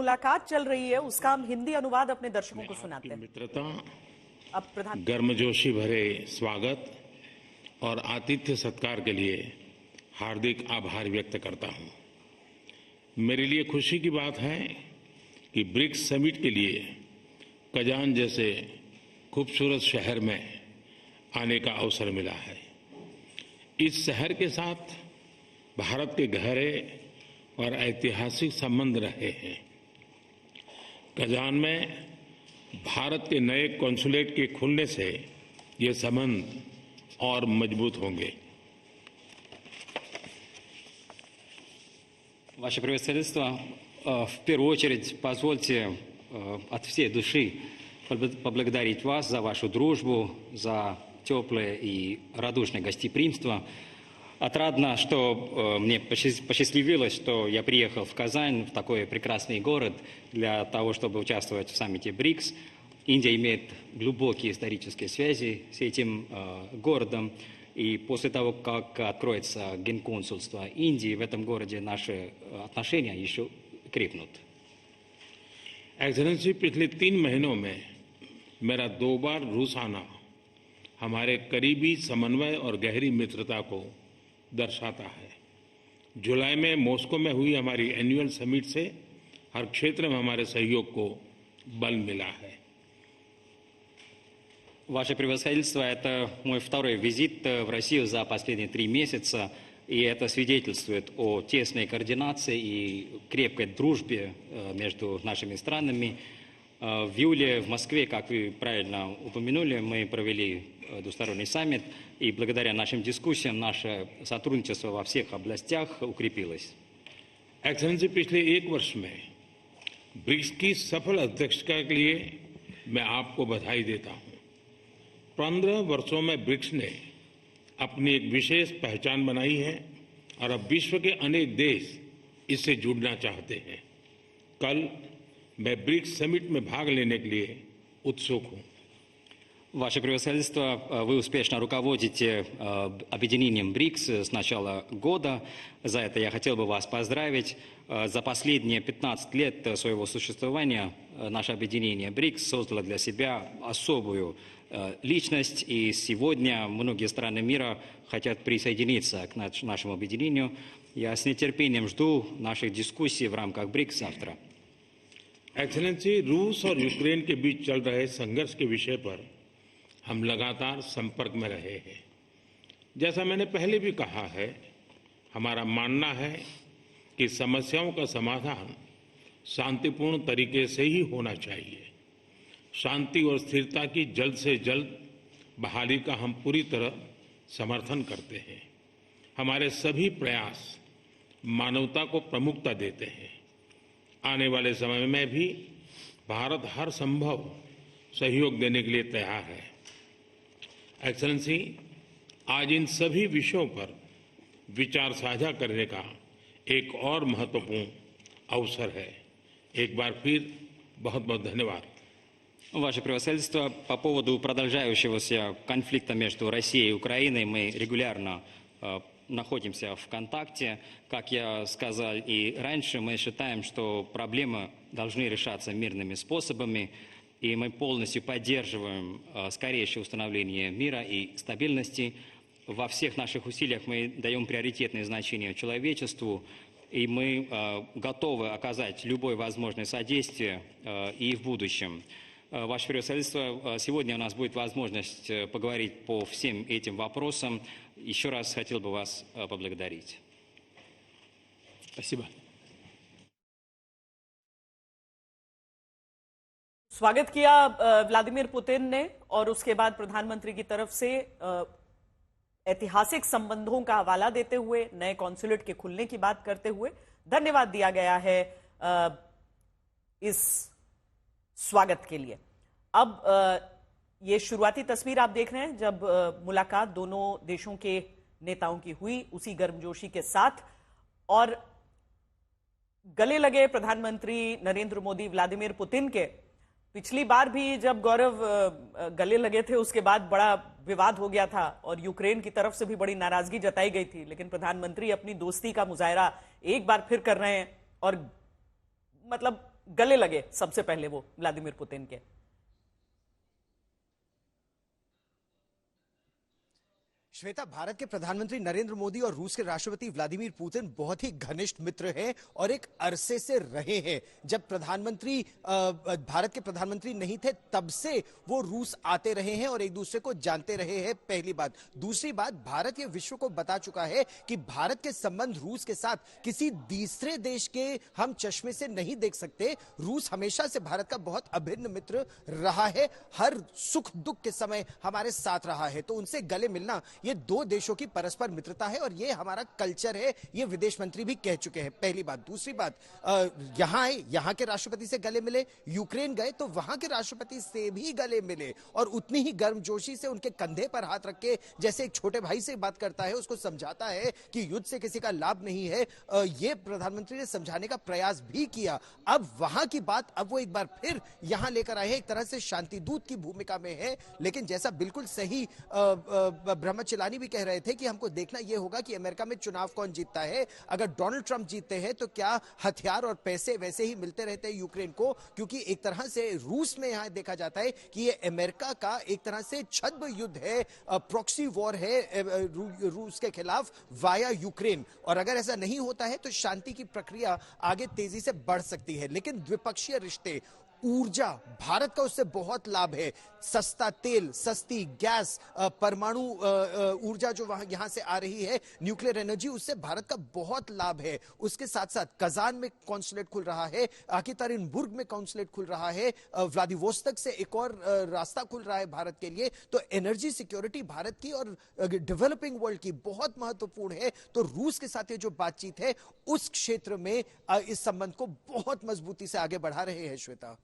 मुलाकात चल रही है उसका हम हिंदी अनुवाद अपने दर्शकों को सुनाते हैं। मित्रता, अब प्रधान गर्मजोशी भरे स्वागत और आतिथ्य सत्कार के लिए हार्दिक आभार व्यक्त करता हूं। मेरे लिए खुशी की बात है कि ब्रिक्स समिट के लिए कजान जैसे खूबसूरत शहर में आने का अवसर मिला है। इस शहर के साथ भारत के गहरे और ऐतिहासिक संबंध रहे हैं। कजान में भारत के नए कॉन्सुलेट के खुलने से ये संबंध और मजबूत होंगे। Ваше превосходительство, в первую очередь позвольте от всей души поблагодарить вас за вашу дружбу, за теплое и радушное гостеприимство. Отрадно, что мне посчастливилось, что я приехал в Казань, в такой прекрасный город, для того, чтобы участвовать в саммите БРИКС. Индия имеет глубокие исторические связи с этим городом. И после того, как откроется генконсульство Индии в этом городе, наши отношения еще крепнут. एक्सेलेंसी, पिछले 3 महीनों में मेरा 2 बार रूस आना हमारे करीबी समन्वय और गहरी मित्रता को दर्शाता है। जुलाई में मॉस्को में हुई हमारी एनुअल समिट से हर क्षेत्र में हमारे सहयोग को बल मिला है। Ваше превосходительство, это мой второй визит в Россию за последние 3 месяца, и это свидетельствует о тесной координации и крепкой дружбе между нашими странами. В июле в Москве, как вы правильно упомянули, мы провели двусторонний саммит, и благодаря нашим дискуссиям наше сотрудничество во всех областях укрепилось. एक्सेलेंसी, पिछले 1 वर्ष में ब्रिक्स की सफल अध्यक्षता के लिए मैं आपको बधाई देता हूं। 15 वर्षों में ब्रिक्स ने अपनी एक विशेष पहचान बनाई है और अब विश्व के अनेक देश इससे जुड़ना चाहते हैं। कल मैं ब्रिक्स समिट में भाग लेने के लिए उत्सुक हूं। Ваше превосходительство, вы успешно руководите объединением БРИКС с начала года. За это я хотел бы вас поздравить. За последние 15 лет своего существования наше объединение БРИКС создало для себя особую личность, и сегодня многие страны мира хотят присоединиться к нашему объединению. Я с нетерпением жду наших дискуссий в рамках БРИКС завтра. एक्सेलेंसी, रूस और यूक्रेन के बीच चल रहे संघर्ष के विषय पर हम लगातार संपर्क में रहे हैं। जैसा मैंने पहले भी कहा है, हमारा मानना है कि समस्याओं का समाधान शांतिपूर्ण तरीके से ही होना चाहिए। शांति और स्थिरता की जल्द से जल्द बहाली का हम पूरी तरह समर्थन करते हैं। हमारे सभी प्रयास मानवता को प्रमुखता देते हैं। आने वाले समय में भी भारत हर संभव सहयोग देने के लिए तैयार है। एक्सेलेंसी, आज इन सभी विषयों पर विचार साझा करने का एक और महत्वपूर्ण अवसर है। एक बार फिर बहुत बहुत धन्यवाद। Ваше превосходительство, по поводу продолжающегося конфликта между Россией и Украиной мы регулярно находимся в контакте. Как я сказал и раньше, мы считаем, что проблемы должны решаться мирными способами, и мы полностью поддерживаем скорейшее установление мира и стабильности. Во всех наших усилиях мы даем приоритетное значение человечеству, и мы готовы оказать любое возможное содействие и в будущем. Ваше превосходительство, сегодня у нас будет возможность поговорить по всем этим вопросам. Еще раз хотел бы вас поблагодарить. Спасибо. स्वागत किया व्लादिमीर पुतिन ने, और उसके बाद प्रधानमंत्री की तरफ से ऐतिहासिक संबंधों का हवाला देते हुए, नए कॉन्सुलेट के खुलने की बात करते हुए धन्यवाद दिया गया है इस स्वागत के लिए। अब ये शुरुआती तस्वीर आप देख रहे हैं जब मुलाकात दोनों देशों के नेताओं की हुई, उसी गर्मजोशी के साथ, और गले लगे प्रधानमंत्री नरेंद्र मोदी व्लादिमीर पुतिन के। पिछली बार भी जब गौरव गले लगे थे उसके बाद बड़ा विवाद हो गया था और यूक्रेन की तरफ से भी बड़ी नाराजगी जताई गई थी, लेकिन प्रधानमंत्री अपनी दोस्ती का मुजाहरा एक बार फिर कर रहे हैं और मतलब गले लगे सबसे पहले वो व्लादिमीर पुतिन के? श्वेता, भारत के प्रधानमंत्री नरेंद्र मोदी और रूस के राष्ट्रपति व्लादिमीर पुतिन बहुत ही घनिष्ठ मित्र हैं और एक अरसे से रहे हैं। जब भारत के प्रधानमंत्री नहीं थे तब से वो रूस आते रहे हैं और एक दूसरे को जानते रहे हैं, पहली बात। दूसरी बात, भारत ये विश्व को बता चुका है कि भारत के संबंध रूस के साथ किसी तीसरे देश के हम चश्मे से नहीं देख सकते। रूस हमेशा से भारत का बहुत अभिन्न मित्र रहा है, हर सुख दुख के समय हमारे साथ रहा है। तो उनसे गले मिलना ये दो देशों की परस्पर मित्रता है और ये हमारा कल्चर है, ये विदेश मंत्री भी कह चुके हैं, पहली बात। दूसरी बात, यहां आए, यहां के राष्ट्रपति से गले मिले, यूक्रेन गए तो वहां के राष्ट्रपति से भी गले मिले और उतनी ही गर्मजोशी से उनके कंधे पर हाथ रख के, जैसे एक छोटे भाई से बात करता है, उसको समझाता है कि युद्ध से किसी का लाभ नहीं है, ये प्रधानमंत्री ने समझाने का प्रयास भी किया। अब वहां की बात अब वो एक बार फिर यहां लेकर आए हैं, एक तरह से शांति दूत की भूमिका में है। लेकिन जैसा बिल्कुल सही ब्रह्मचलानी भी कह रहे थे कि हमको देखना यह होगा कि अमेरिका में चुनाव कौन जीतता है। अगर डोनाल्ड ट्रंप जीतते हैं तो क्या हथियार और पैसे वैसे ही मिलते रहते हैं यूक्रेन को, क्योंकि एक तरह से रूस में यहां देखा जाता है कि यह अमेरिका का एक तरह से छद्म युद्ध है, प्रॉक्सी वॉर है रूस के खिलाफ वाया यूक्रेन। और अगर ऐसा नहीं होता है तो शांति की प्रक्रिया आगे तेजी से बढ़ सकती है। लेकिन द्विपक्षीय रिश्ते, ऊर्जा, भारत का उससे बहुत लाभ है। सस्ता तेल, सस्ती गैस, परमाणु ऊर्जा जो वहां यहां से आ रही है, न्यूक्लियर एनर्जी, उससे भारत का बहुत लाभ है। उसके साथ साथ कजान में कॉन्सुलेट खुल रहा है, अकितारिनबुर्ग में कॉन्सुलेट खुल रहा है, व्लादिवोस्तोक से एक और रास्ता खुल रहा है भारत के लिए। तो एनर्जी सिक्योरिटी भारत की और डेवलपिंग वर्ल्ड की बहुत महत्वपूर्ण है। तो रूस के साथ ये जो बातचीत है उस क्षेत्र में इस संबंध को बहुत मजबूती से आगे बढ़ा रहे हैं। श्वेता।